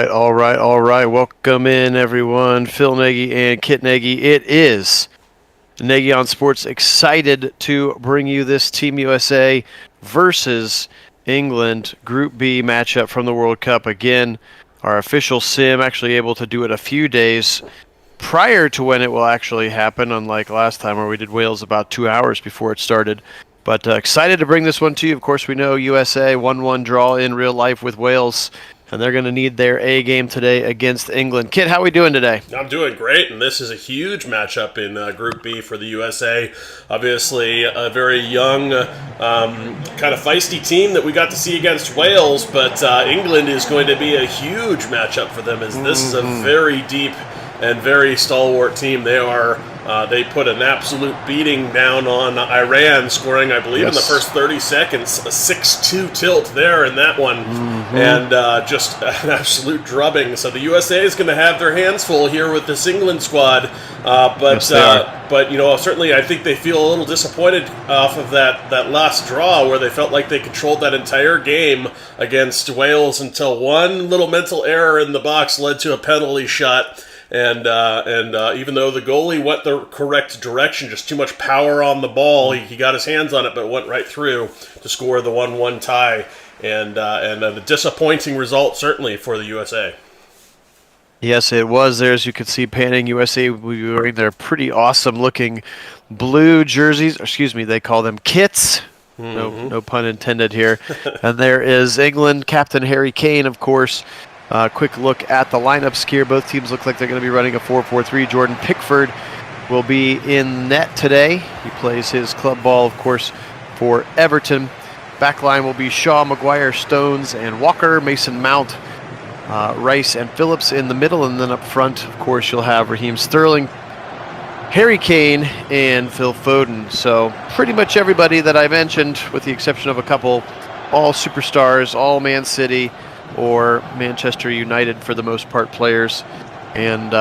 All right. Welcome in, everyone. Phil Nagy and Kit Nagy. It is Nagy on Sports. Excited to bring you this Team USA versus England Group B matchup from the World Cup. Again, our official sim actually able to do it a few days prior to when it will actually happen, unlike last time where we did Wales about 2 hours before it started. But excited to bring this one to you. Of course, we know USA 1-1 draw in real life with Wales, and they're going to need their A game today against England. Kit, how are we doing today? I'm doing great, and this is a huge matchup in Group B for the USA. Obviously, a very young, kind of feisty team that we got to see against Wales, but England is going to be a huge matchup for them, as this is a very deep and very stalwart team. They put an absolute beating down on Iran, scoring, I believe, in the first 30 seconds, a 6-2 tilt there in that one, and just an absolute drubbing. So the USA is going to have their hands full here with this England squad, but certainly I think they feel a little disappointed off of that last draw where they felt like they controlled that entire game against Wales until one little mental error in the box led to a penalty shot. And even though the goalie went the correct direction, just too much power on the ball, he got his hands on it, but it went right through to score the 1-1 tie, and a disappointing result certainly for the USA. Yes, it was there. As you can see, panning, USA will be wearing their pretty awesome-looking blue jerseys. Excuse me, they call them kits. No pun intended here. And there is England, Captain Harry Kane, of course. Quick look at the lineups here. Both teams look like they're going to be running a 4-4-3. Jordan Pickford will be in net today. He plays his club ball, of course, for Everton. Backline will be Shaw, Maguire, Stones, and Walker. Mason Mount, Rice, and Phillips in the middle. And then up front, of course, you'll have Raheem Sterling, Harry Kane, and Phil Foden. So pretty much everybody that I mentioned, with the exception of a couple, all superstars, all Man City or Manchester United for the most part players, and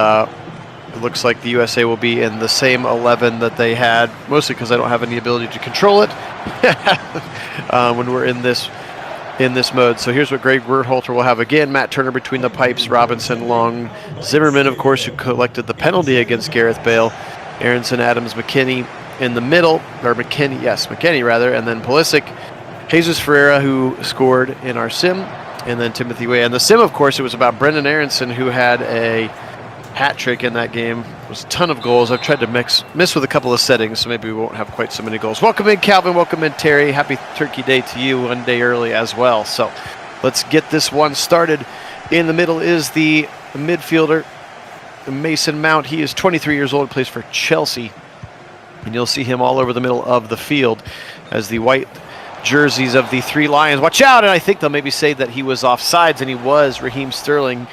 it looks like the USA will be in the same 11 that they had, mostly because I don't have any ability to control it when we're in this mode. So here's what Greg Berhalter will have again: Matt Turner between the pipes, Robinson, Long, Zimmerman, of course, who collected the penalty against Gareth Bale, Aronson, Adams, McKennie in the middle, or McKennie rather, and then Pulisic, Jesus Ferreira, who scored in our sim, and then Timothy Weah. And the sim, of course, it was about Brendan Aronson, who had a hat trick in that game. It was a ton of goals. I've tried to miss with a couple of settings, so maybe we won't have quite so many goals. Welcome in, Calvin. Welcome in, Terry. Happy Turkey Day to you, one day early as well. So let's get this one started. In the middle is the midfielder, Mason Mount. He is 23 years old, plays for Chelsea. And you'll see him all over the middle of the field as the white jerseys of the three Lions. Watch out, and I think they'll maybe say that he was offsides, and he was. Raheem Sterling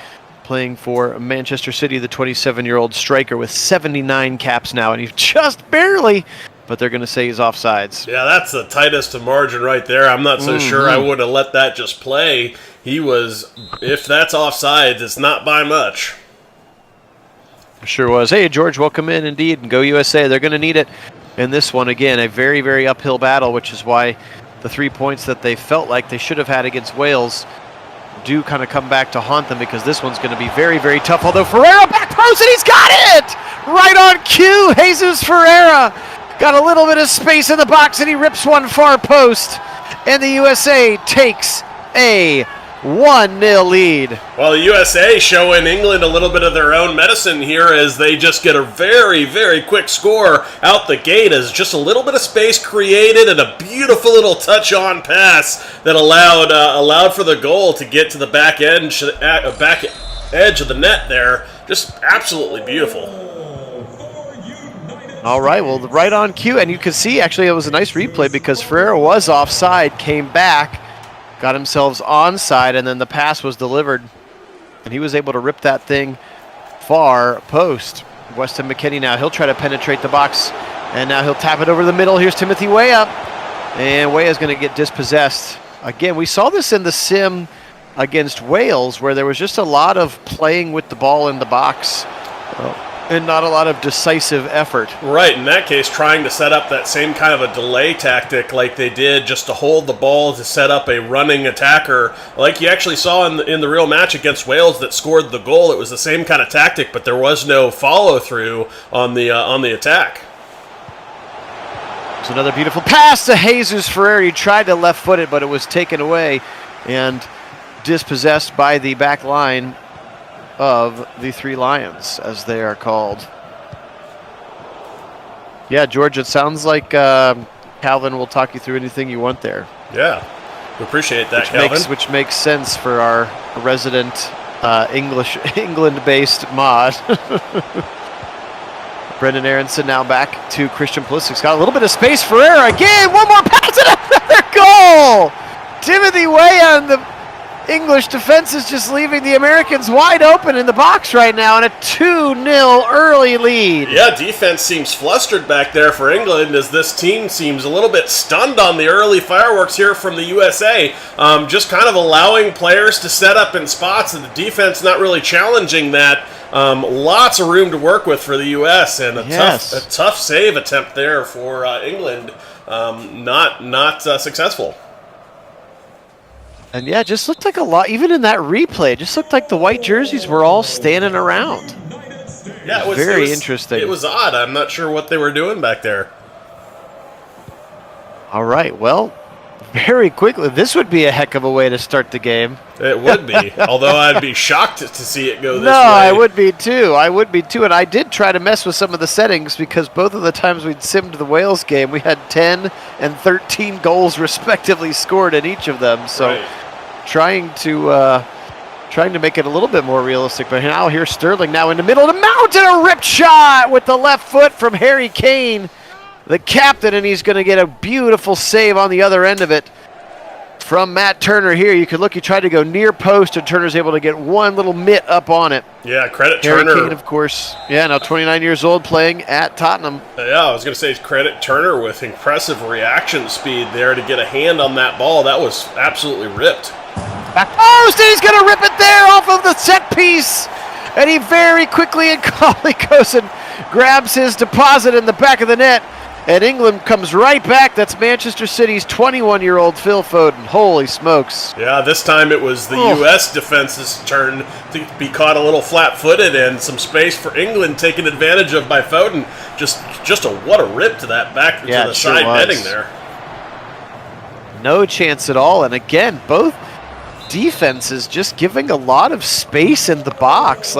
playing for Manchester City, the 27-year-old striker with 79 caps now, and he's just barely, but they're going to say he's offsides. Yeah, that's the tightest margin right there. I'm not so sure I would have let that just play. He was, if that's offsides, it's not by much. Sure was. Hey, George, welcome in indeed, and go USA. They're going to need it in this one. Again, a very, very uphill battle, which is why the 3 points that they felt like they should have had against Wales do kind of come back to haunt them, because this one's going to be very, very tough. Although Ferreira back post, and he's got it! Right on cue, Jesus Ferreira got a little bit of space in the box, and he rips one far post, and the USA takes a 1-0 lead. Well, the USA showing England a little bit of their own medicine here, as they just get a very, very quick score out the gate, as just a little bit of space created and a beautiful little touch-on pass that allowed for the goal to get to the back edge of the net there. Just absolutely beautiful. All right, well, right on cue, and you can see actually it was a nice replay, because Ferreira was offside, came back, got himself onside, and then the pass was delivered, and he was able to rip that thing far post. Weston McKennie now, he'll try to penetrate the box, and now he'll tap it over the middle. Here's Timothy Weah, and Weah's going to get dispossessed. Again, we saw this in the sim against Wales, where there was just a lot of playing with the ball in the box. and not a lot of decisive effort. Right, in that case, trying to set up that same kind of a delay tactic like they did just to hold the ball to set up a running attacker, like you actually saw in the real match against Wales that scored the goal. It was the same kind of tactic, but there was no follow-through on the attack. It's another beautiful pass to Jesus Ferrer. He tried to left foot it, but it was taken away and dispossessed by the back line of the Three Lions, as they are called. Yeah, George, it sounds like Calvin will talk you through anything you want there. Yeah, we appreciate that, Calvin. Which makes sense for our resident England-based mod. Brendan Aronson now back to Christian Pulisic's got a little bit of space. Ferreira again, one more pass and another goal! Timothy Weah, the English defense is just leaving the Americans wide open in the box right now, and a 2-0 early lead. Yeah, defense seems flustered back there for England as this team seems a little bit stunned on the early fireworks here from the USA. Just kind of allowing players to set up in spots, and the defense not really challenging that. Lots of room to work with for the U.S. and a tough save attempt there for England. Not successful. And yeah, it just looked like a lot, even in that replay, it just looked like the white jerseys were all standing around. Yeah, it was very interesting. It was odd. I'm not sure what they were doing back there. All right, well, very quickly, this would be a heck of a way to start the game. It would be, although I'd be shocked to see it go this way. No, I would be too. And I did try to mess with some of the settings because both of the times we'd simmed the Wales game, we had 10 and 13 goals respectively scored in each of them. So right. trying to make it a little bit more realistic. But now here's Sterling now in the middle of the mountain, a ripped shot with the left foot from Harry Kane, the captain, and he's going to get a beautiful save on the other end of it from Matt Turner here. You could look, he tried to go near post, and Turner's able to get one little mitt up on it. Yeah, credit Harry Turner. Kane, of course. Yeah, now 29 years old, playing at Tottenham. Yeah, I was going to say credit Turner with impressive reaction speed there to get a hand on that ball. That was absolutely ripped. Back post, and he's going to rip it there off of the set piece. And he very quickly and calmly goes and grabs his deposit in the back of the net. And England comes right back. That's Manchester City's 21-year-old Phil Foden. Holy smokes. Yeah, this time it was the U.S. defense's turn to be caught a little flat-footed, and some space for England taken advantage of by Foden. What a rip to that back to the side netting there. No chance at all. And again, both defenses just giving a lot of space in the box.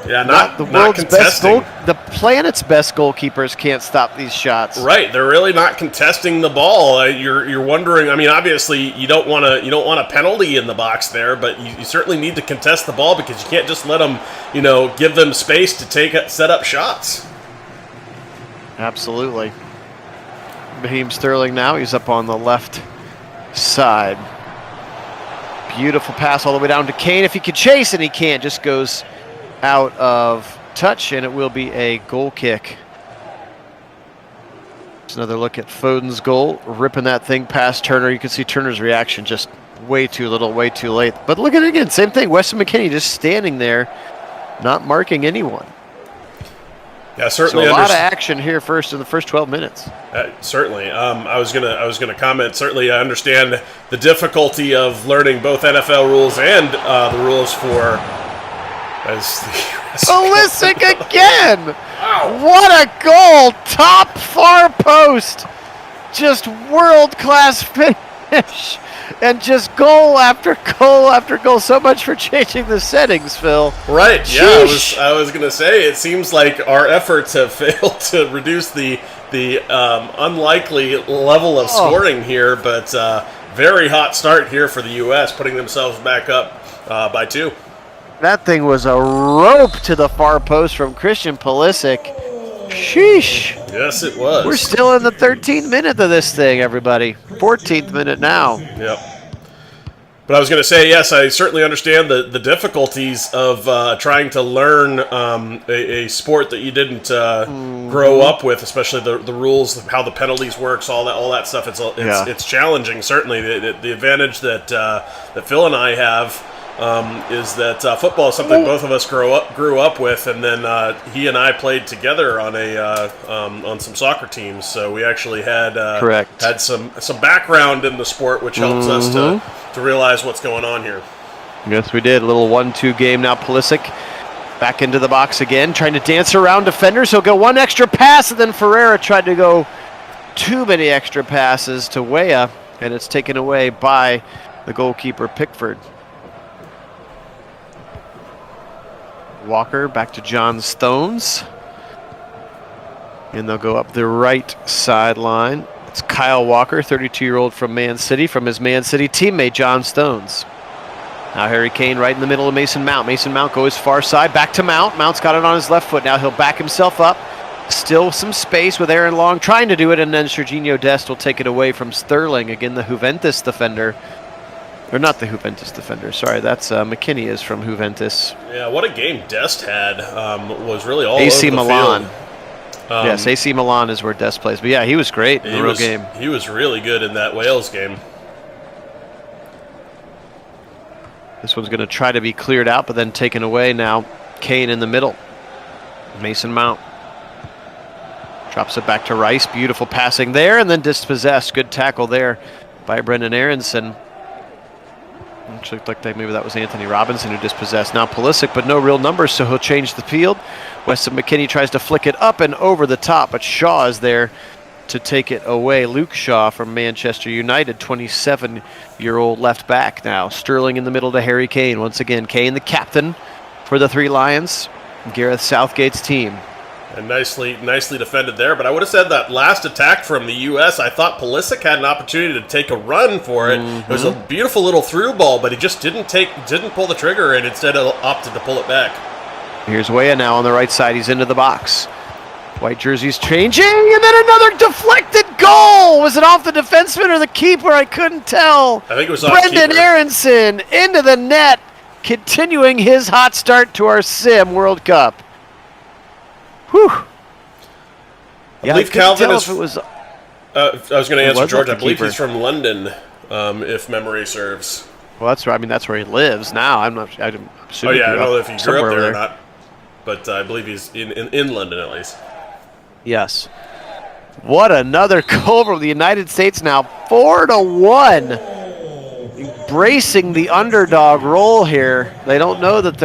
Yeah, not the world's best contesting. the planet's best goalkeepers can't stop these shots. Right, they're really not contesting the ball. You're wondering. I mean, obviously, you don't want a penalty in the box there, but you certainly need to contest the ball because you can't just let them, give them space to set up shots. Absolutely. Raheem Sterling now, he's up on the left side. Beautiful pass all the way down to Kane. If he could chase, and he can't, just goes out of touch, and it will be a goal kick. It's another look at Foden's goal, ripping that thing past Turner. You can see Turner's reaction, just way too little, way too late. But look at it again, same thing. Weston McKennie just standing there, not marking anyone. Yeah, certainly. So a lot of action here in the first 12 minutes. Certainly. I was gonna comment. Certainly, I understand the difficulty of learning both NFL rules and the rules for. Pulisic again! Wow. What a goal! Top far post! Just world-class finish! And just goal after goal after goal. So much for changing the settings, Phil. Right, yeah, Sheesh. I was going to say, it seems like our efforts have failed to reduce the unlikely level of scoring here, but very hot start here for the U.S., putting themselves back up by 2. That thing was a rope to the far post from Christian Pulisic. Sheesh. Yes, it was. We're still in the 13th minute of this thing, everybody. 14th minute now. Yep. But I was going to say, yes, I certainly understand the difficulties of trying to learn a sport that you didn't grow up with, especially the rules, how the penalties works, all that stuff. It's challenging. Certainly, the advantage that Phil and I have is that football is something both of us grew up with, and then he and I played together on some soccer teams. So we actually had had some background in the sport, which helps us to realize what's going on here. Yes, we did. A little 1-2 game now. Pulisic back into the box again, trying to dance around defenders. He'll go one extra pass, and then Ferreira tried to go too many extra passes to Weah, and it's taken away by the goalkeeper, Pickford. Walker back to John Stones. And they'll go up the right sideline. It's Kyle Walker, 32-year-old from Man City, from his Man City teammate, John Stones. Now Harry Kane right in the middle of Mason Mount. Mason Mount goes far side, back to Mount. Mount's got it on his left foot. Now he'll back himself up. Still some space with Aaron Long trying to do it, and then Serginho Dest will take it away from Sterling. Again, the Juventus defender. Or not the Juventus defender, sorry. That's McKinney is from Juventus. Yeah, what a game Dest had. Was really all AC over the Milan. field. Yes, AC Milan is where Dest plays. But yeah, he was great in the real game. He was really good in that Wales game. This one's going to try to be cleared out, but then taken away now. Kane in the middle. Mason Mount. Drops it back to Rice. Beautiful passing there, and then dispossessed. Good tackle there by Brendan Aronson. Actually looked like maybe that was Anthony Robinson who dispossessed. Now Pulisic, but no real numbers, so he'll change the field. Weston McKennie tries to flick it up and over the top, but Shaw is there to take it away. Luke Shaw from Manchester United, 27-year-old left back now. Sterling in the middle to Harry Kane. Once again, Kane the captain for the Three Lions, Gareth Southgate's team. And nicely defended there. But I would have said that last attack from the U.S., I thought Pulisic had an opportunity to take a run for it. It was a beautiful little through ball, but he just didn't pull the trigger, and instead opted to pull it back. Here's Weah now on the right side. He's into the box. White jersey's changing, and then another deflected goal. Was it off the defenseman or the keeper? I couldn't tell. I think it was off Brendan keeper. Aronson into the net, continuing his hot start to our Sim World Cup. Whew. I believe Calvin is. It was, I was going to answer George. I believe keeper. he's from London, if memory serves. well, that's right. I mean, that's where he lives now. I'm not. I'm Oh yeah, I don't know if he grew up there there or not, but I believe he's in London at least. Yes. What another goal from the United States now, 4-1. Embracing the underdog role here. They don't know that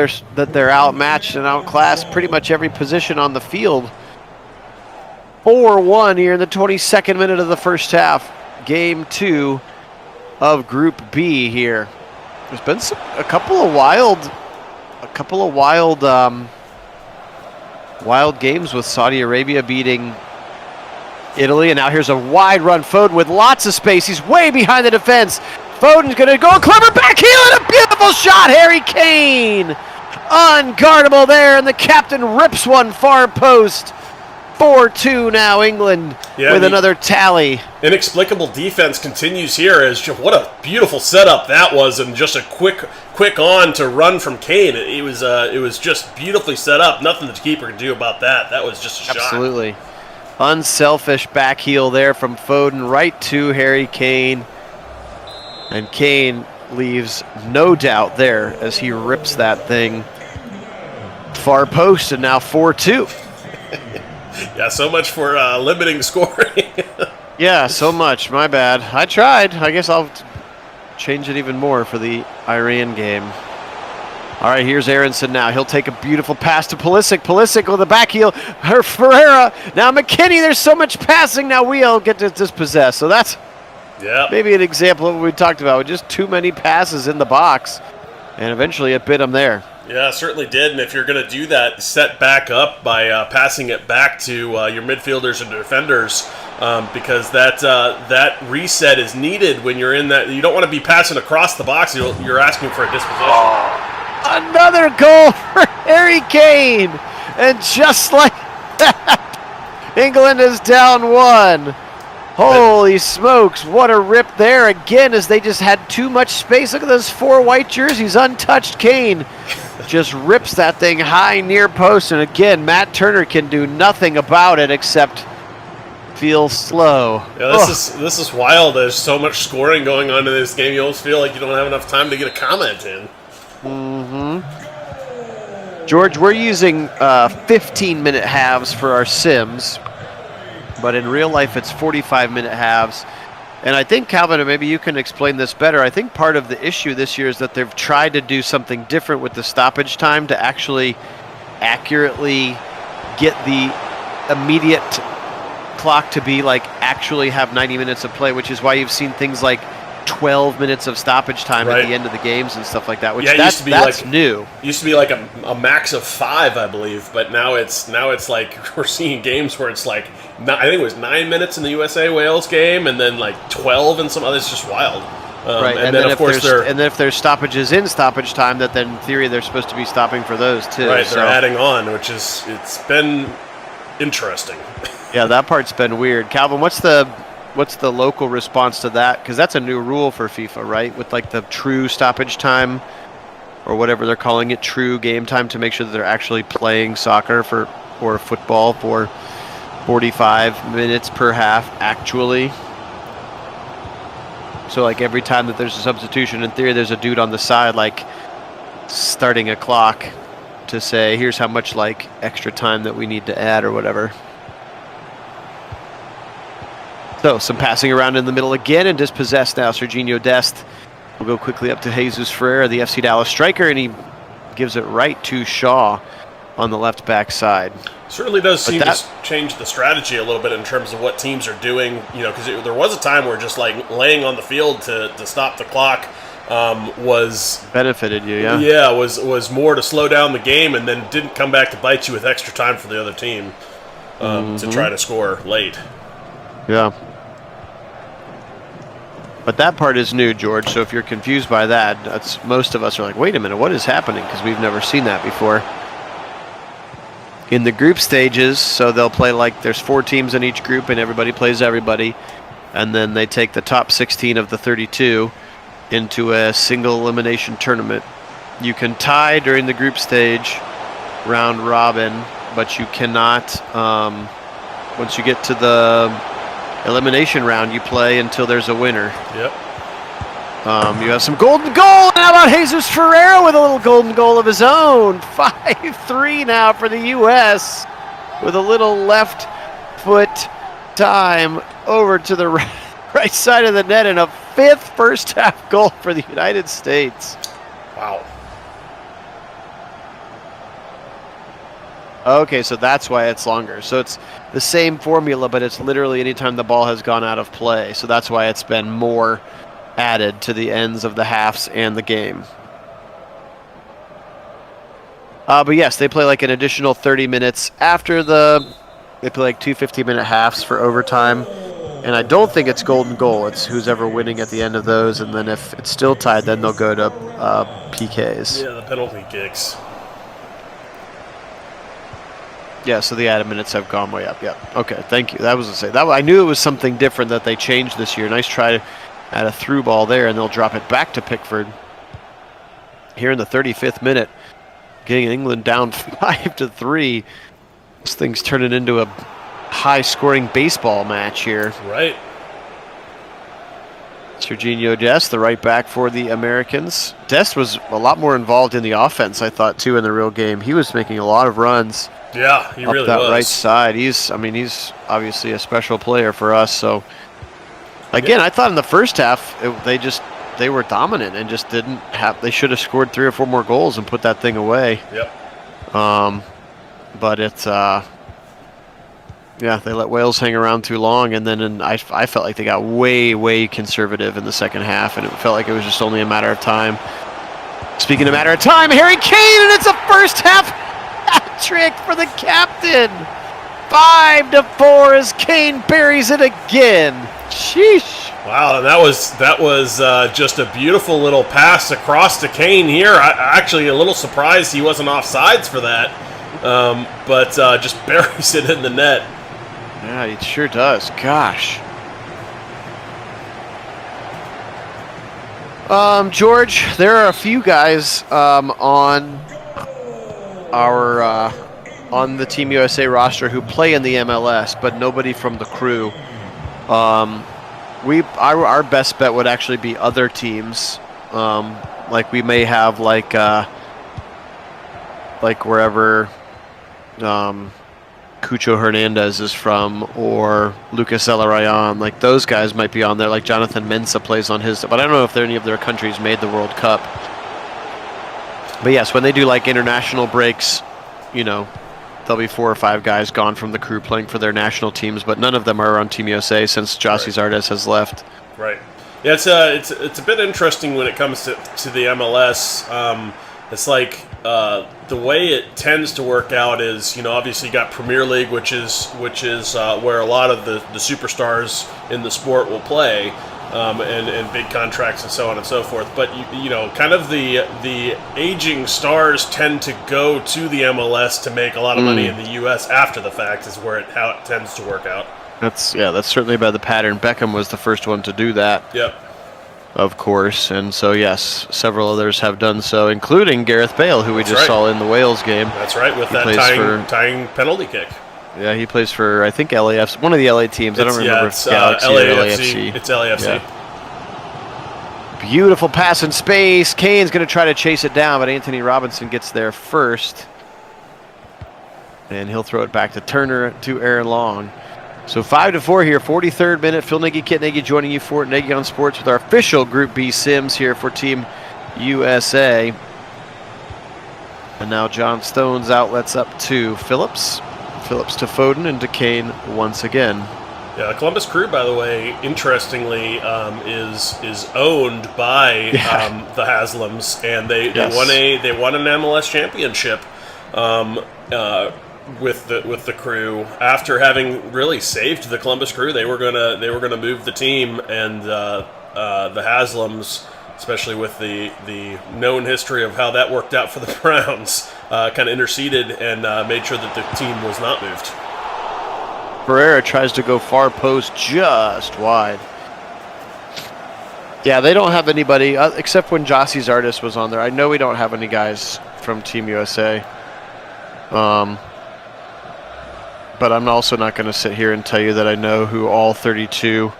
they're outmatched and outclassed pretty much every position on the field. 4-1 here in the 22nd minute of the first half. Game 2 of Group B here. There's been a couple of wild games with Saudi Arabia beating Italy, and now here's a wide run. Foden with lots of space. He's way behind the defense. Foden's going to go. Clever backheel and a beautiful shot. Harry Kane unguardable there, and the captain rips one far post. 4-2 now, England with another tally. Inexplicable defense continues here. What a beautiful setup that was, and just a quick on to run from Kane. It was just beautifully set up. Nothing the keeper could do about that. That was just a shot. Absolutely. Unselfish back heel there from Foden right to Harry Kane. And Kane leaves no doubt there as he rips that thing far post, and now 4-2. Yeah, so much for limiting scoring. Yeah, so much. My bad. I tried. I guess I'll change it even more for the Iran game. All right, here's Aronson now. He'll take a beautiful pass to Pulisic. Pulisic with the back heel. Ferreira. Now McKinney. There's so much passing. Now we'll get to dispossess. So that's maybe an example of what we talked about. With just too many passes in the box. And eventually it bit him there. Yeah, certainly did. And if you're going to do that, set back up by passing it back to your midfielders and defenders, because that reset is needed when you're in that. You don't want to be passing across the box. You're asking for a dispossession. Another goal for Harry Kane. And just like that, England is down 1. Holy smokes, what a rip there again, as they just had too much space. Look at those 4 white jerseys, untouched. Kane just rips that thing high near post, and again, Matt Turner can do nothing about it except feel slow. Yeah, this is wild. There's so much scoring going on in this game. You almost feel like you don't have enough time to get a comment in. George, we're using 15-minute halves for our sims, but in real life it's 45-minute halves. And I think, Calvin, maybe you can explain this better. I think part of the issue this year is that they've tried to do something different with the stoppage time to actually accurately get the immediate clock to be like actually have 90 minutes of play, which is why you've seen things like 12 minutes of stoppage time at the end of the games and stuff like that, which that's new. Used to be like a max of 5, I believe, but now it's like we're seeing games where it's like, I think it was 9 minutes in the USA-Wales game, and then like 12 in some others. It's just wild. Right, and then of course if there's stoppages in stoppage time, that then in theory they're supposed to be stopping for those too. Right, they're adding on, it's been interesting. Yeah, that part's been weird. Calvin, what's the local response to that? Because that's a new rule for FIFA, right? With like the true stoppage time, or whatever they're calling it, true game time, to make sure that they're actually playing soccer or football for 45 minutes per half, actually. So like every time that there's a substitution, in theory, there's a dude on the side like starting a clock to say, here's how much like extra time that we need to add or whatever. So some passing around in the middle again, and dispossessed now. Serginho Dest will go quickly up to Jesus Ferreira, the FC Dallas striker, and he gives it right to Shaw on the left back side. Certainly does seem to change the strategy a little bit in terms of what teams are doing, because there was a time where just like laying on the field to stop the clock was benefited you, yeah. Yeah, was more to slow down the game, and then didn't come back to bite you with extra time for the other team to try to score late. Yeah. But that part is new, George, so if you're confused by that, most of us are like, wait a minute, what is happening? Because we've never seen that before. In the group stages, so they'll play like there's 4 teams in each group and everybody plays everybody, and then they take the top 16 of the 32 into a single elimination tournament. You can tie during the group stage, round robin, but you cannot, once you get to the elimination round, you play until there's a winner. Yep. You have some golden goal. How about Jesus Ferreira with a little golden goal of his own? 5-3 now for the U.S. with a little left foot time over to the right side of the net, and a 5th first half goal for the United States. Wow. Okay, so that's why it's longer. So it's the same formula, but it's literally anytime the ball has gone out of play. So that's why it's been more added to the ends of the halves and the game. But yes, they play like an additional 30 minutes after they play like 2 50-minute halves for overtime. And I don't think it's golden goal. It's who's ever winning at the end of those. And then if it's still tied, then they'll go to PKs. Yeah, the penalty kicks. Yeah, so the added minutes have gone way up. Yeah. Okay, thank you. That was to say that I knew it was something different that they changed this year. Nice try to add a through ball there, and they'll drop it back to Pickford here in the 35th minute, getting England down 5-3. This thing's turning into a high-scoring baseball match here. Right. Serginho Dest, the right back for the Americans. Dest was a lot more involved in the offense, I thought, too, in the real game. He was making a lot of runs. Yeah, he really was. Up that right side. He's obviously a special player for us. So, again, I thought in the first half they were dominant and just didn't have. They should have scored 3 or 4 more goals and put that thing away. Yep. But it's yeah, they let Wales hang around too long, and then I felt like they got way conservative in the second half, and it felt like it was just only a matter of time. Speaking of matter of time, Harry Kane, and it's a first half hat trick for the captain. 5-4 as Kane buries it again. Sheesh. Wow, and that was just a beautiful little pass across to Kane here. Actually a little surprised he wasn't offsides for that, but just buries it in the net. Yeah, it sure does. Gosh. George, there are a few guys on our on the Team USA roster who play in the MLS, but nobody from the crew. Our best bet would actually be other teams. Like we may have like wherever Cucho Hernandez is from, or Lucas Elarayan, like those guys might be on there. Like Jonathan Mensah plays on his, but I don't know if any of their countries made the World Cup. But yes, when they do like international breaks, you know, there'll be 4 or 5 guys gone from the crew playing for their national teams, but none of them are on Team USA since Jossie Zardes has left. Right. Yeah, it's a bit interesting when it comes to the MLS. It's like the way it tends to work out is, you know, obviously you got Premier League, which is where a lot of the superstars in the sport will play, and big contracts and so on and so forth. But you know, kind of the aging stars tend to go to the MLS to make a lot of money in the US after the fact, is how it tends to work out. That's certainly by the pattern. Beckham was the first one to do that. Yep. Of course, and so yes, several others have done so, including Gareth Bale, who we just saw in the Wales game. That's right, with that tying penalty kick. Yeah, he plays for, I think, LAFC, one of the LA teams. I don't remember if Galaxy or LAFC. It's LAFC. Yeah. Beautiful pass in space. Kane's going to try to chase it down, but Anthony Robinson gets there first. And he'll throw it back to Turner to Aaron Long. So 5-4 here, 43rd minute. Phil Nagy, Kit Nagy joining you for Nagy on Sports with our official Group B Sims here for Team USA. And now John Stone's outlets up to Phillips. Phillips to Foden and to Kane once again. Yeah, the Columbus Crew, by the way, interestingly, is owned by the Haslams, and they won an MLS championship. With the Crew, after having really saved the Columbus Crew. They were gonna move the team, and the Haslams, especially with the known history of how that worked out for the Browns, kind of interceded and made sure that the team was not moved. Pereira tries to go far post, just wide. Yeah, they don't have anybody except when Jossie Zardes was on there. I know we don't have any guys from Team USA. But I'm also not going to sit here and tell you that I know who all 32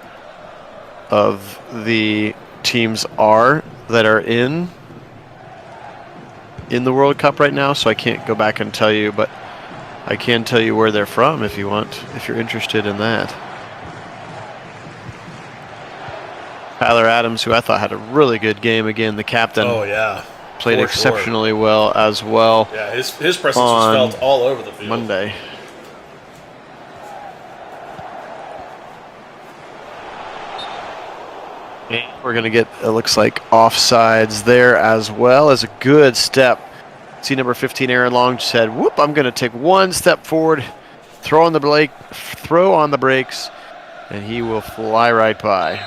of the teams are that are in the World Cup right now, so I can't go back and tell you, but I can tell you where they're from if you want, if you're interested in that. Tyler Adams, who I thought had a really good game again, the captain. Oh, yeah. Played exceptionally well as well. Yeah, his presence was felt all over the field. Monday. We're going to get, it looks like, offsides there as well as a good step. See number 15, Aaron Long, said, whoop, I'm going to take one step forward, throw on the brakes, and he will fly right by.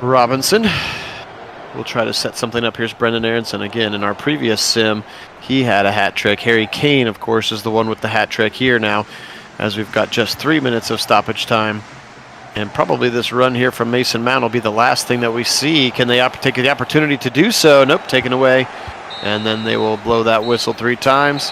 Robinson will try to set something up. Here's Brendan Aronson again. In our previous sim, he had a hat trick. Harry Kane, of course, is the one with the hat trick here now, as we've got just 3 minutes of stoppage time. And probably this run here from Mason Mount will be the last thing that we see. Can they take the opportunity to do so? Nope, taken away. And then they will blow that whistle 3 times.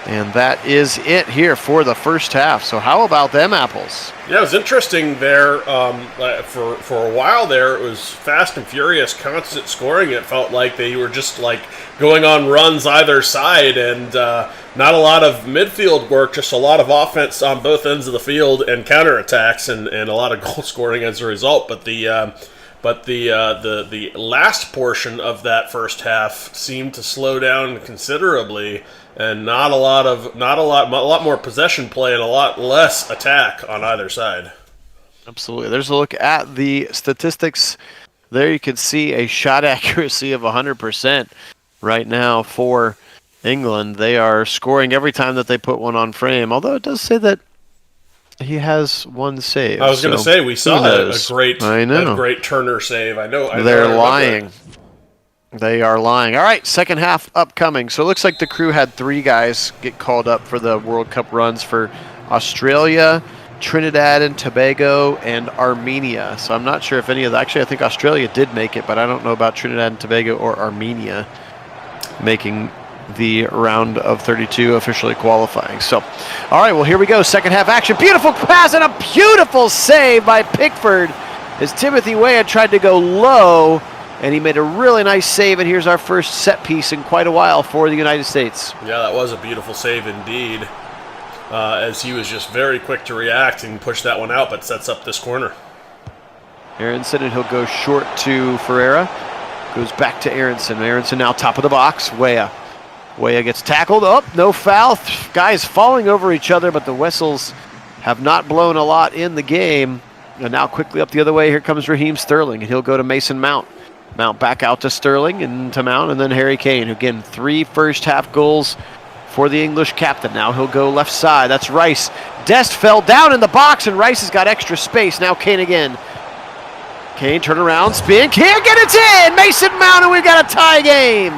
And that is it here for the first half. So how about them apples? Yeah, it was interesting there. For a while there, it was fast and furious, constant scoring. It felt like they were just like going on runs either side, and not a lot of midfield work, just a lot of offense on both ends of the field and counterattacks, and a lot of goal scoring as a result. But the last portion of that first half seemed to slow down considerably, and a lot more possession play and a lot less attack on either side. Absolutely. There's a look at the statistics. There you can see a shot accuracy of 100% right now for England. They are scoring every time that they put one on frame, although it does say that he has one save. I was going to say, we saw a great Turner save. I know they're lying. They are lying. All right, second half upcoming. So it looks like the Crew had 3 guys get called up for the World Cup runs for Australia, Trinidad and Tobago, and Armenia. So I'm not sure if any of the, actually I think Australia did make it, but I don't know about Trinidad and Tobago or Armenia making the round of 32 officially qualifying. So, all right, well, here we go. Second half action. Beautiful pass and a beautiful save by Pickford as Timothy Weah tried to go low, and he made a really nice save, and here's our first set piece in quite a while for the United States. Yeah, that was a beautiful save indeed. As he was just very quick to react and push that one out, but sets up this corner. Aronson, and he'll go short to Ferreira. Goes back to Aronson. Aronson now top of the box. Weah gets tackled. Oh, no foul. Guys falling over each other, but the whistles have not blown a lot in the game. And now quickly up the other way, here comes Raheem Sterling, and he'll go to Mason Mount. Mount back out to Sterling and to Mount, and then Harry Kane. Again, 3 first-half goals for the English captain. Now he'll go left side. That's Rice. Dest fell down in the box, and Rice has got extra space. Now Kane again. Kane, turn around, spin, can't get it in! Mason Mount, and we've got a tie game!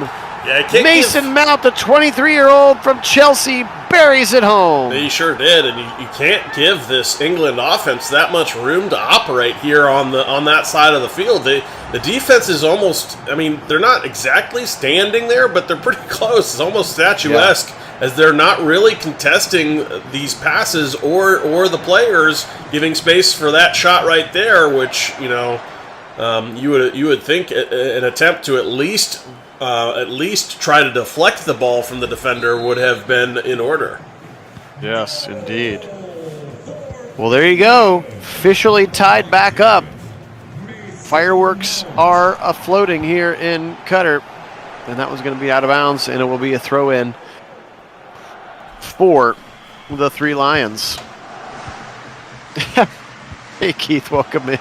Yeah, Mason Mount, the 23-year-old from Chelsea, buries it home. He sure did, and you can't give this England offense that much room to operate here on that side of the field. The defense is almost, I mean, they're not exactly standing there, but they're pretty close. It's almost statuesque, as they're not really contesting these passes or the players giving space for that shot right there, which, you know, you would think an attempt to at least try to deflect the ball from the defender would have been in order. Yes, indeed. Well, there you go. Officially tied back up. Fireworks are afloating here in Qatar. And that was going to be out of bounds, and it will be a throw-in for the Three Lions. Hey, Keith, welcome in.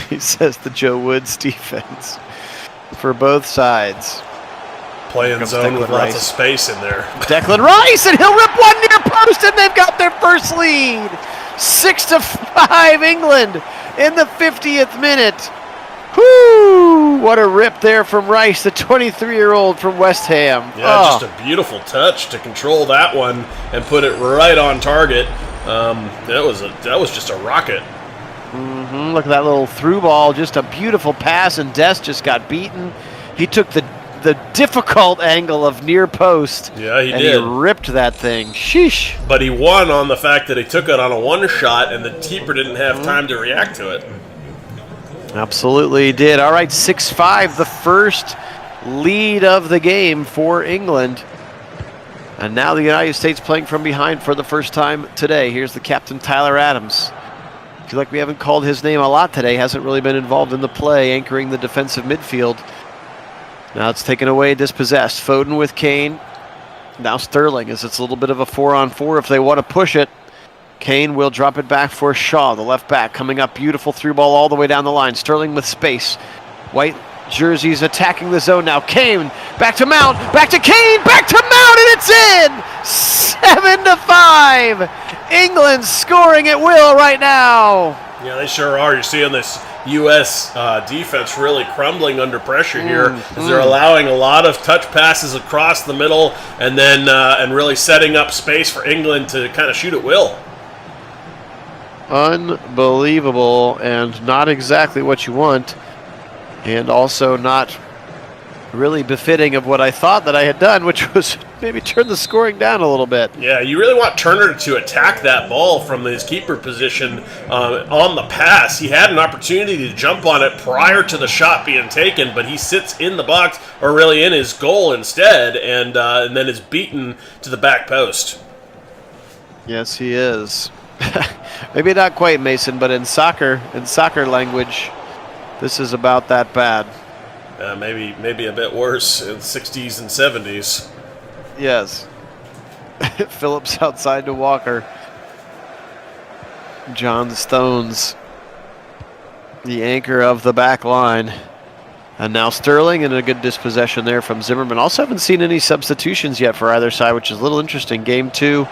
He says the Joe Woods defense for both sides. Playing zone with lots of space in there. Declan Rice, and he'll rip one near post, and they've got their first lead. 6-5 England in the 50th minute. Whoo! What a rip there from Rice, the 23-year-old from West Ham. Yeah, just a beautiful touch to control that one and put it right on target. That was just a rocket. Look at that little through ball, just a beautiful pass, and Dest just got beaten. He took the difficult angle of near post. Yeah, he and did. He ripped that thing. Sheesh. But he won on the fact that he took it on a one shot, and the keeper didn't have time to react to it. Absolutely did. All right, 6-5, the first lead of the game for England. And now the United States playing from behind for the first time today. Here's the captain, Tyler Adams. I feel like we haven't called his name a lot today. Hasn't really been involved in the play, anchoring the defensive midfield. Now it's taken away, dispossessed. Foden with Kane. Now Sterling, as it's a little bit of a 4-on-4 if they want to push it. Kane will drop it back for Shaw, the left back, coming up. Beautiful through ball all the way down the line. Sterling with space. White jerseys attacking the zone now. Kane, back to Mount, back to Kane, back to Mount, and it's in! 7-5! England scoring at will right now. Yeah, they sure are. You're seeing this U.S. Defense really crumbling under pressure here, as they're allowing a lot of touch passes across the middle, and then and really setting up space for England to kind of shoot at will. Unbelievable, and not exactly what you want, and also not really befitting of what I thought that I had done, which was maybe turn the scoring down a little bit. Yeah, you really want Turner to attack that ball from his keeper position on the pass. He had an opportunity to jump on it prior to the shot being taken, but he sits in the box, or really in his goal instead, and then is beaten to the back post. Yes, he is. Maybe not quite, Mason, but in soccer language, this is about that bad. Maybe a bit worse in the 60s and 70s. Yes. Phillips outside to Walker. John Stones, the anchor of the back line. And now Sterling, and a good dispossession there from Zimmerman. Also haven't seen any substitutions yet for either side, which is a little interesting. Game 2.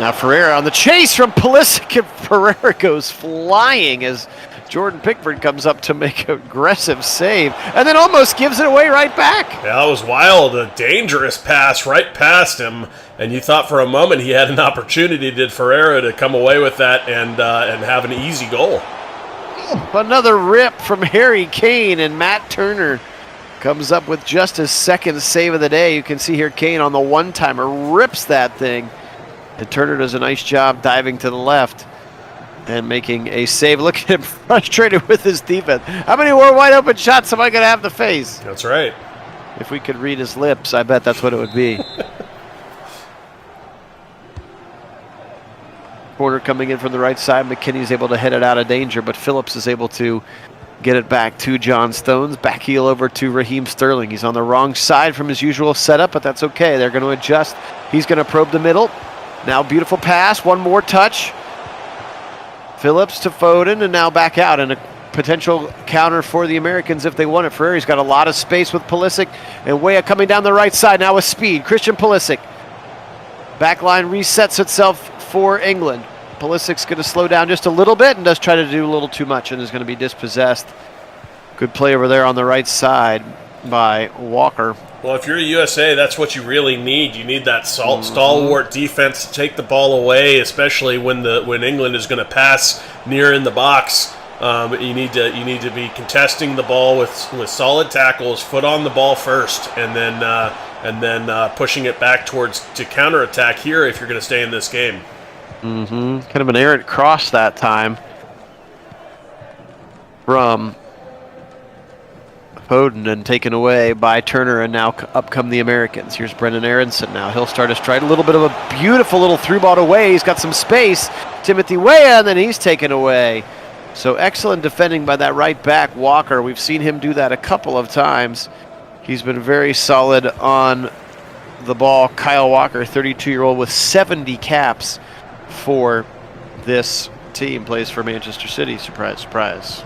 Now Ferreira on the chase from Pulisic, and Ferreira goes flying as Jordan Pickford comes up to make an aggressive save, and then almost gives it away right back. Yeah, that was wild. A dangerous pass right past him, and you thought for a moment he had an opportunity, did Ferreira, to come away with that and have an easy goal. Another rip from Harry Kane, and Matt Turner comes up with just his second save of the day. You can see here Kane on the one-timer rips that thing, and Turner does a nice job diving to the left and making a save. Look at him frustrated with his defense. How many more wide open shots am I going to have to face? That's right. If we could read his lips, I bet that's what it would be. Corner coming in from the right side. McKinney's able to head it out of danger, but Phillips is able to get it back to John Stones. Back heel over to Raheem Sterling. He's on the wrong side from his usual setup, but that's okay. They're going to adjust. He's going to probe the middle. Now beautiful pass. One more touch. Phillips to Foden, and now back out. And a potential counter for the Americans if they want it. Ferreri's got a lot of space with Pulisic, and Weah coming down the right side now with speed. Christian Pulisic. Backline resets itself for England. Pulisic's going to slow down just a little bit and does try to do a little too much and is going to be dispossessed. Good play over there on the right side by Walker. Well, if you're USA, that's what you really need. You need that stalwart defense to take the ball away, especially when England is going to pass near in the box. You need to be contesting the ball with solid tackles, foot on the ball first, and then pushing it back to counterattack here if you're going to stay in this game. Kind of an errant cross that time from Foden and taken away by Turner, and now up come the Americans. Here's Brendan Aronson now. He'll start his stride. A little bit of a beautiful little through ball away. He's got some space. Timothy Weah, and then he's taken away. So excellent defending by that right back, Walker. We've seen him do that a couple of times. He's been very solid on the ball. Kyle Walker, 32-year-old with 70 caps for this team, plays for Manchester City. Surprise, surprise.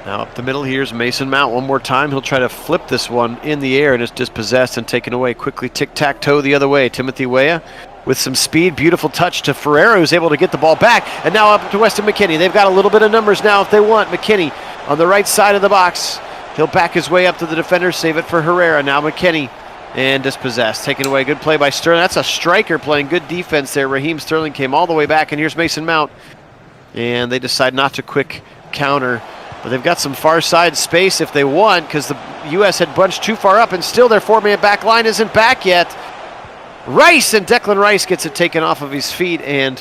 Now up the middle, here's Mason Mount one more time. He'll try to flip this one in the air, and it's dispossessed and taken away. Quickly tic-tac-toe the other way. Timothy Weah with some speed. Beautiful touch to Ferreira, who's able to get the ball back. And now up to Weston McKennie. They've got a little bit of numbers now if they want. McKennie on the right side of the box. He'll back his way up to the defender, save it for Herrera. Now McKennie, and dispossessed. Taken away. Good play by Sterling. That's a striker playing good defense there. Raheem Sterling came all the way back, and here's Mason Mount. And they decide not to quick counter. But they've got some far side space if they want, because the U.S. had bunched too far up, and still their four-man back line isn't back yet. Rice, and Declan Rice gets it taken off of his feet, and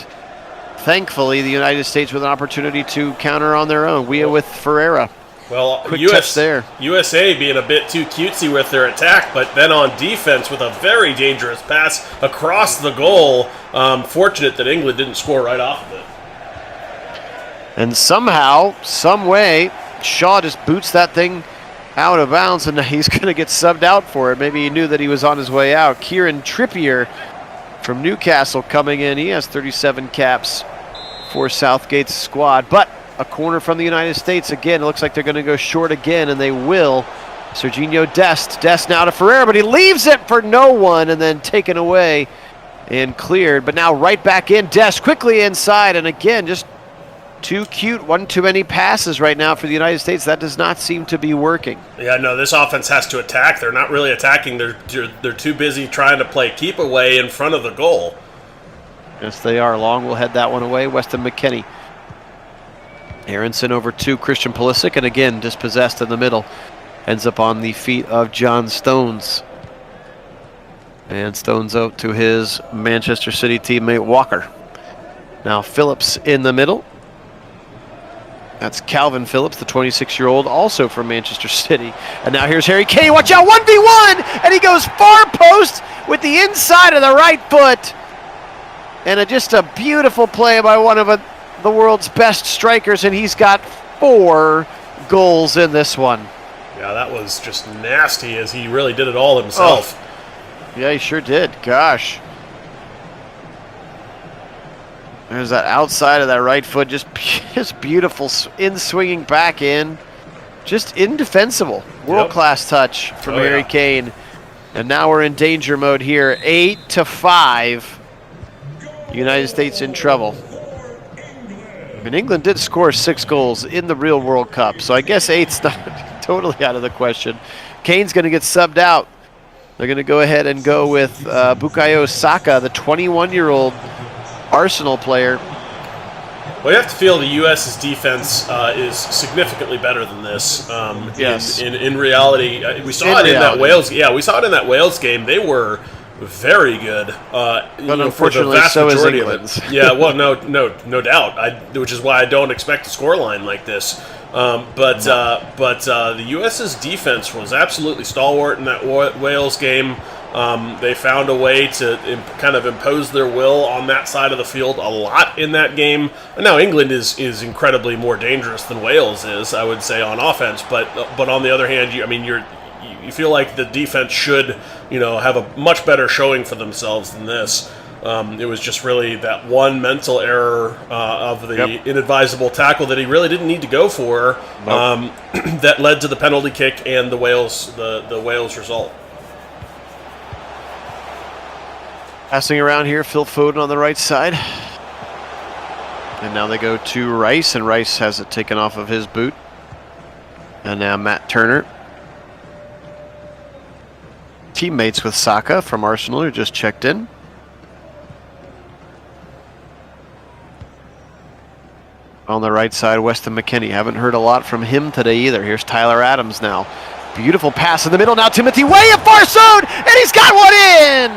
thankfully the United States with an opportunity to counter on their own. Weah with Ferreira. Well, Quick touch there. USA being a bit too cutesy with their attack, but then on defense with a very dangerous pass across the goal. Fortunate that England didn't score right off of it. And somehow, some way, Shaw just boots that thing out of bounds, and he's going to get subbed out for it. Maybe he knew that he was on his way out. Kieran Trippier from Newcastle coming in. He has 37 caps for Southgate's squad. But a corner from the United States again. It looks like they're going to go short again, and they will. Serginho Dest. Dest now to Ferreira, but he leaves it for no one, and then taken away and cleared. But now right back in. Dest quickly inside, and again, just too cute. One too many passes right now for the United States. That does not seem to be working. Yeah, no, this offense has to attack. They're not really attacking. They're too busy trying to play keep away in front of the goal. Yes, they are. Long will head that one away. Weston McKennie. Aronson over to Christian Pulisic, and again dispossessed in the middle. Ends up on the feet of John Stones. And Stones out to his Manchester City teammate Walker. Now Phillips in the middle. That's Calvin Phillips, the 26-year-old, also from Manchester City. And now here's Harry Kane. Watch out, 1v1! And he goes far post with the inside of the right foot. And just a beautiful play by one of the world's best strikers, and he's got 4 goals in this one. Yeah, that was just nasty, as he really did it all himself. Oh. Yeah, he sure did. Gosh. There's that outside of that right foot, just beautiful in-swinging back in. Just indefensible. World-class touch from Harry Kane. And now we're in danger mode here. 8-5. United States in trouble. And England did score 6 goals in the real World Cup, so I guess 8's not totally out of the question. Kane's going to get subbed out. They're going to go ahead and go with Bukayo Saka, the 21-year-old Arsenal player. Well, you have to feel the U.S.'s defense is significantly better than this. Yes. In reality, we saw it in that Wales. Yeah, we saw it in that Wales game. They were very good. But unfortunately, for the vast so majority is England. Of it. Yeah, well, no doubt. Which is why I don't expect a scoreline like this. But the U.S.'s defense was absolutely stalwart in that Wales game. They found a way to kind of impose their will on that side of the field a lot in that game. Now England is incredibly more dangerous than Wales is, I would say, on offense. But on the other hand, you feel like the defense should have a much better showing for themselves than this. It was just really that one mental error of the inadvisable tackle that he really didn't need to go for that led to the penalty kick and the Wales result. Passing around here, Phil Foden on the right side. And now they go to Rice, and Rice has it taken off of his boot. And now Matt Turner. Teammates with Saka from Arsenal, who just checked in. On the right side, Weston McKennie. Haven't heard a lot from him today either. Here's Tyler Adams now. Beautiful pass in the middle. Now Timothy Weah, far zone, and he's got one in!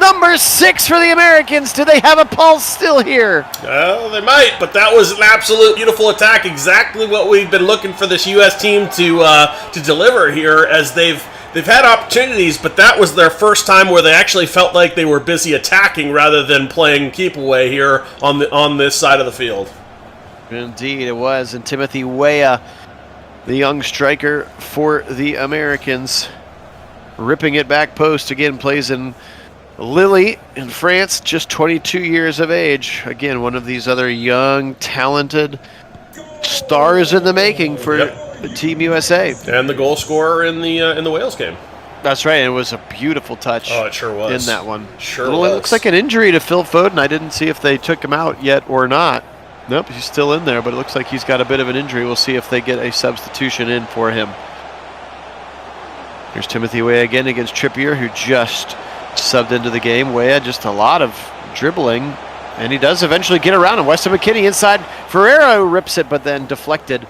Number 6 for the Americans. Do they have a pulse still here? Well, they might, but that was an absolute beautiful attack. Exactly what we've been looking for this U.S. team to deliver here, as they've had opportunities, but that was their first time where they actually felt like they were busy attacking rather than playing keep away here on this side of the field. Indeed, it was. And Timothy Weah, the young striker for the Americans, ripping it back post. Again, plays in Lille in France, just 22 years of age. Again, one of these other young, talented stars in the making for Team USA. And the goal scorer in the Wales game. That's right. It was a beautiful touch. Oh, it sure was. In that one. Sure was. It looks like an injury to Phil Foden. I didn't see if they took him out yet or not. Nope, he's still in there, but it looks like he's got a bit of an injury. We'll see if they get a substitution in for him. Here's Timothy Weah again against Trippier, who just subbed into the game. Weah, just a lot of dribbling, and he does eventually get around. And Weston McKennie inside. Ferreira rips it, but then deflected.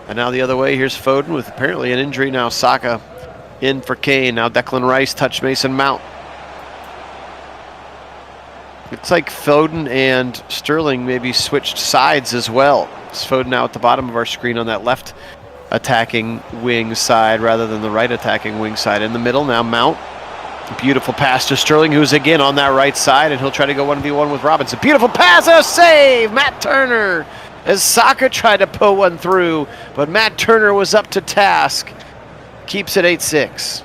And now the other way, here's Foden with apparently an injury. Now Saka in for Kane. Now Declan Rice touch Mason Mount. Looks like Foden and Sterling maybe switched sides as well. It's Foden now at the bottom of our screen on that left attacking wing side rather than the right attacking wing side. In the middle now, Mount. Beautiful pass to Sterling, who's again on that right side, and he'll try to go 1v1 with Robinson. Beautiful pass, a save! Matt Turner, as Saka tried to pull one through, but Matt Turner was up to task. Keeps it 8-6.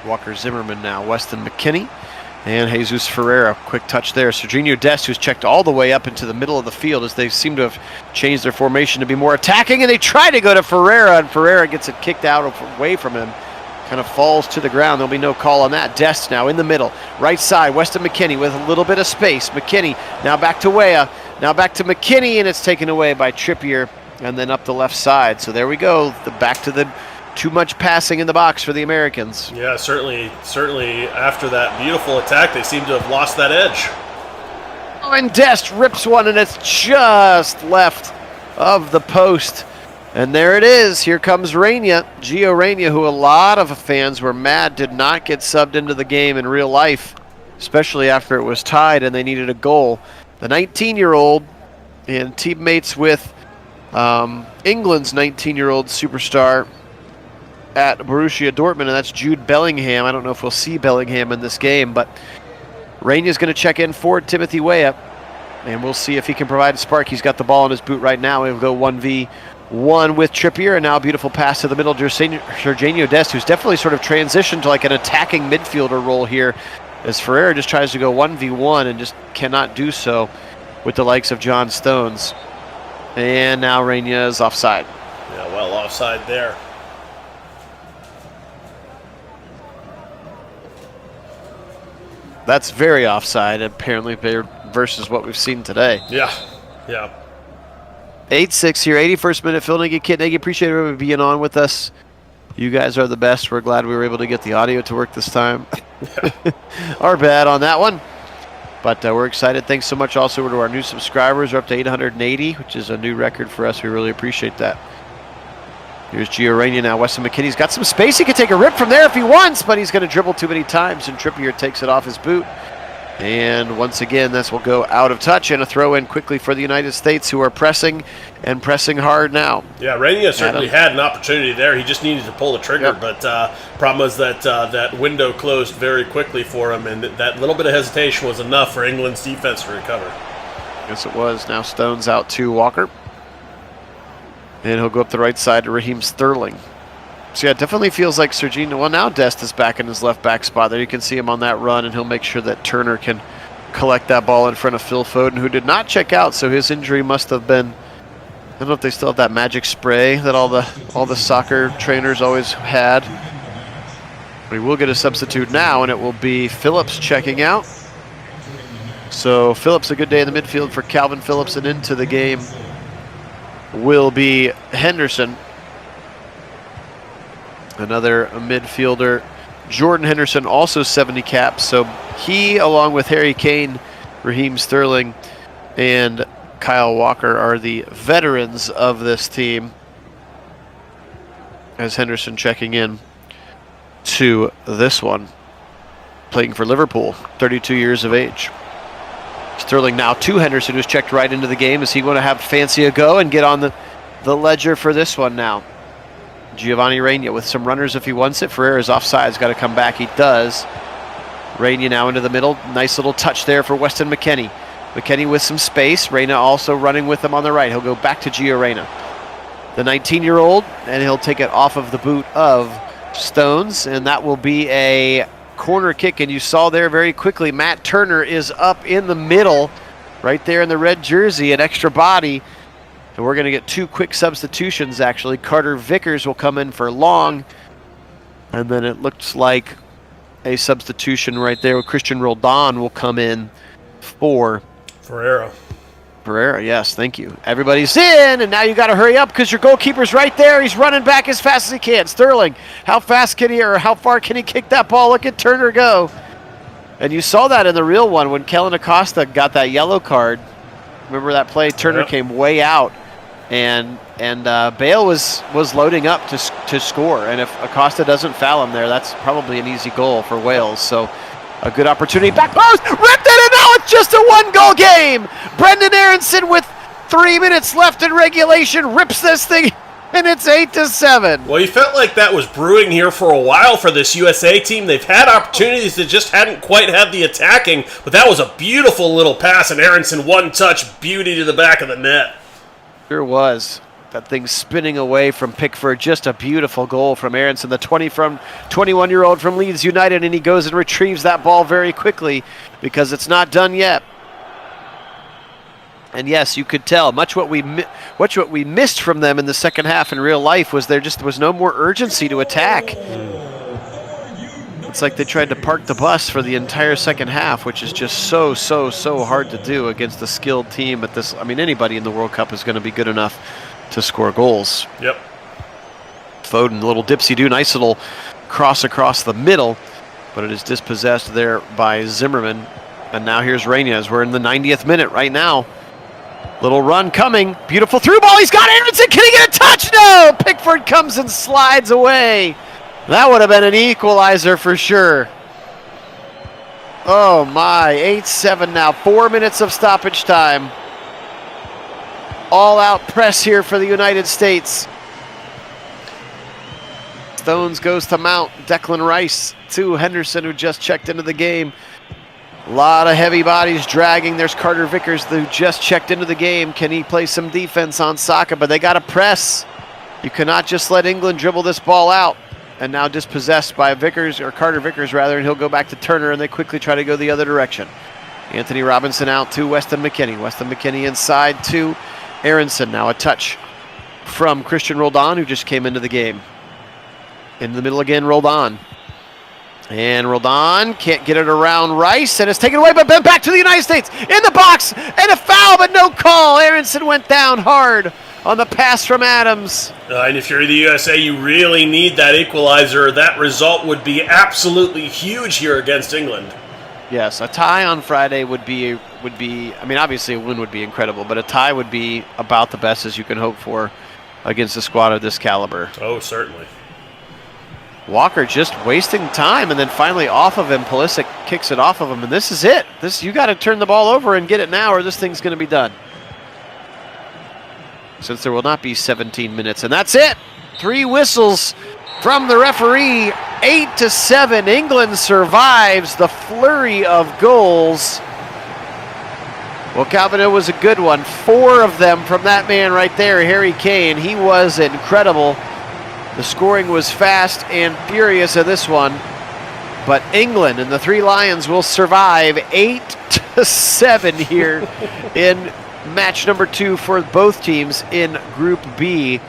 Walker Zimmerman now, Weston McKennie, and Jesus Ferreira. Quick touch there. Serginho Dest, who's checked all the way up into the middle of the field, as they seem to have changed their formation to be more attacking, and they try to go to Ferreira, and Ferreira gets it kicked out away from him. Kind of falls to the ground. There'll be no call on that. Dest now in the middle. Right side, Weston McKennie with a little bit of space. McKennie now back to Weah. Now back to McKennie, and it's taken away by Trippier, and then up the left side. So there we go. Back to the too much passing in the box for the Americans. Yeah, certainly after that beautiful attack, they seem to have lost that edge. Oh, and Dest rips one, and it's just left of the post. And there it is. Here comes Reyna, Gio Reyna, who a lot of fans were mad did not get subbed into the game in real life, especially after it was tied and they needed a goal. The 19-year-old and teammates with England's 19-year-old superstar at Borussia Dortmund, and that's Jude Bellingham. I don't know if we'll see Bellingham in this game, but Reyna's going to check in for Timothy Weah, and we'll see if he can provide a spark. He's got the ball in his boot right now. He'll go 1v1 with Trippier, and now a beautiful pass to the middle to Serginho Dest, who's definitely sort of transitioned to like an attacking midfielder role here, as Ferreira just tries to go 1v1 and just cannot do so with the likes of John Stones. And now Reyna is offside. Yeah, well offside there. That's very offside, apparently, versus what we've seen today. Yeah. 8-6 here, 81st minute. Phil Nagy, Kit Nagy, appreciate everybody being on with us You guys are the best. We're glad we were able to get the audio to work this time. Our bad on that one. But we're excited. Thanks so much also to our new subscribers. We're up to 880, which is a new record for us. We really appreciate that. Here's Gio Reyna now. Weston McKennie's got some space. He can take a rip from there if he wants, but he's going to dribble too many times, and Trippier takes it off his boot. And once again, this will go out of touch, and a throw in quickly for the United States, who are pressing and pressing hard now. Yeah, Reyna certainly had an opportunity there. He just needed to pull the trigger, but problem was that that window closed very quickly for him, and that little bit of hesitation was enough for England's defense to recover. Yes, it was. Now Stones out to Walker. And he'll go up the right side to Raheem Sterling. So yeah, it definitely feels like Serginho. Well, now Dest is back in his left back spot there. You can see him on that run, and he'll make sure that Turner can collect that ball in front of Phil Foden, who did not check out. So his injury must have been, I don't know if they still have that magic spray that all the soccer trainers always had. We will get a substitute now, and it will be Phillips checking out. So Phillips, a good day in the midfield for Calvin Phillips, and into the game will be Henderson. Another midfielder, Jordan Henderson, also 70 caps. So he, along with Harry Kane, Raheem Sterling, and Kyle Walker, are the veterans of this team. As Henderson checking in to this one, playing for Liverpool, 32 years of age. Sterling now to Henderson, who's checked right into the game. Is he going to have fancy a go and get on the ledger for this one now? Giovanni Reyna with some runners if he wants it. Ferreira's offside's got to come back. He does. Reyna now into the middle. Nice little touch there for Weston McKennie. McKennie with some space. Reyna also running with him on the right. He'll go back to Gio Reyna, the 19-year-old, and he'll take it off of the boot of Stones, and that will be a corner kick. And you saw there very quickly, Matt Turner is up in the middle, right there in the red jersey, an extra body. And we're going to get two quick substitutions, actually. Carter Vickers will come in for Long. And then it looks like a substitution right there with Christian Roldan will come in for Ferreira. Ferreira, yes, thank you. Everybody's in, and now you got to hurry up because your goalkeeper's right there. He's running back as fast as he can. Sterling, how fast can he, or how far can he kick that ball? Look at Turner go. And you saw that in the real one when Kellen Acosta got that yellow card. Remember that play? Turner came way out. And Bale was loading up to score, and if Acosta doesn't foul him there, that's probably an easy goal for Wales. So a good opportunity, back post, ripped it, and now it's just a one-goal game. Brendan Aronson with 3 minutes left in regulation rips this thing, and it's 8-7. Well, you felt like that was brewing here for a while for this USA team. They've had opportunities that just hadn't quite had the attacking, but that was a beautiful little pass, and Aronson one-touch beauty to the back of the net. Sure was. That thing spinning away from Pickford. Just a beautiful goal from Aronson, the 21-year-old from Leeds United, and he goes and retrieves that ball very quickly because it's not done yet. And yes, you could tell much what we missed from them in the second half in real life was there was no more urgency to attack. It's like they tried to park the bus for the entire second half, which is just so hard to do against a skilled team at this. I mean, anybody in the World Cup is going to be good enough to score goals. Yep. Foden, a little dipsy-do, nice little cross across the middle, but it is dispossessed there by Zimmerman. And now here's Reyna as we're in the 90th minute right now. Little run coming, beautiful through ball, he's got Aronson, can he get a touch? No! Pickford comes and slides away. That would have been an equalizer for sure. Oh my, 8-7 now, 4 minutes of stoppage time. All out press here for the United States. Stones goes to Mount, Declan Rice to Henderson, who just checked into the game. A lot of heavy bodies dragging. There's Carter Vickers, who just checked into the game. Can he play some defense on Saka? But they got to press. You cannot just let England dribble this ball out. And now dispossessed by Vickers, or Carter Vickers rather, and he'll go back to Turner, and they quickly try to go the other direction. Anthony Robinson out to Weston McKennie. Weston McKennie inside to Aronson. Now a touch from Christian Roldan, who just came into the game. In the middle again, Roldan. And Roldan can't get it around Rice, and it's taken away, but back to the United States. In the box, and a foul, but no call. Aronson went down hard on the pass from Adams. And if you're the USA, you really need that equalizer. That result would be absolutely huge here against England. Yes, a tie on Friday would be. I mean, obviously a win would be incredible, but a tie would be about the best as you can hope for against a squad of this caliber. Oh, certainly. Walker just wasting time, and then finally off of him. Pulisic kicks it off of him, and this is it. You got to turn the ball over and get it now, or this thing's going to be done. Since there will not be 17 minutes, and that's it. 3 whistles from the referee. 8-7. England survives the flurry of goals. Well, Calvin, it was a good one. 4 of them from that man right there, Harry Kane. He was incredible. The scoring was fast and furious in this one. But England and the 3 Lions will survive 8-7 here in match number 2 for both teams in Group B.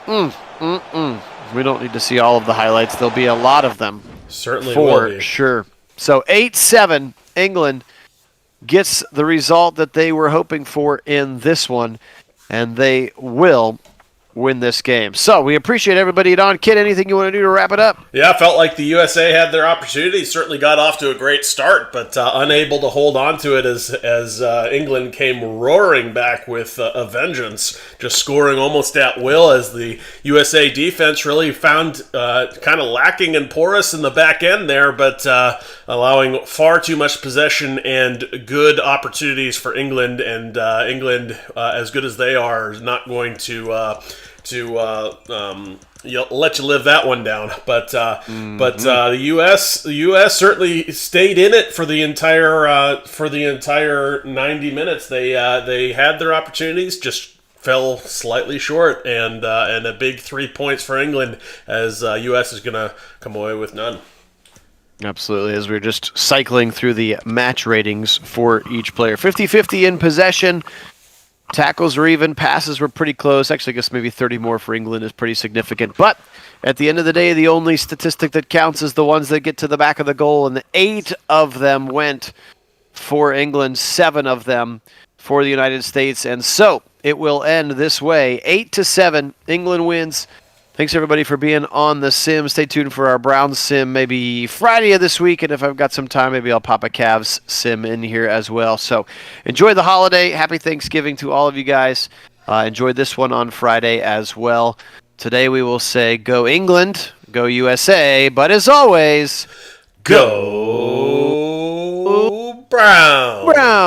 We don't need to see all of the highlights. There'll be a lot of them. Certainly will be. For sure. So 8-7, England gets the result that they were hoping for in this one, and they will win this game. So we appreciate everybody at On. Kit, anything you want to do to wrap it up? Yeah, I felt like the USA had their opportunity. Certainly got off to a great start, but unable to hold on to it as England came roaring back with a vengeance, just scoring almost at will as the USA defense really found kind of lacking and porous in the back end there, but allowing far too much possession and good opportunities for England. And England, as good as they are, is not going to let you live that one down. But the U.S. certainly stayed in it for the entire 90 minutes. They had their opportunities, just fell slightly short, and a big 3 points for England, as U.S. is going to come away with none. Absolutely, as we're just cycling through the match ratings for each player. 50-50 in possession. Tackles were even, passes were pretty close. Actually, I guess maybe 30 more for England is pretty significant. But at the end of the day, the only statistic that counts is the ones that get to the back of the goal, and 8 of them went for England, 7 of them for the United States. And so it will end this way, 8-7. England wins. Thanks, everybody, for being on the sim. Stay tuned for our Browns sim maybe Friday of this week, and if I've got some time, maybe I'll pop a Cavs sim in here as well. So enjoy the holiday. Happy Thanksgiving to all of you guys. Enjoy this one on Friday as well. Today we will say go England, go USA, but as always, go Browns!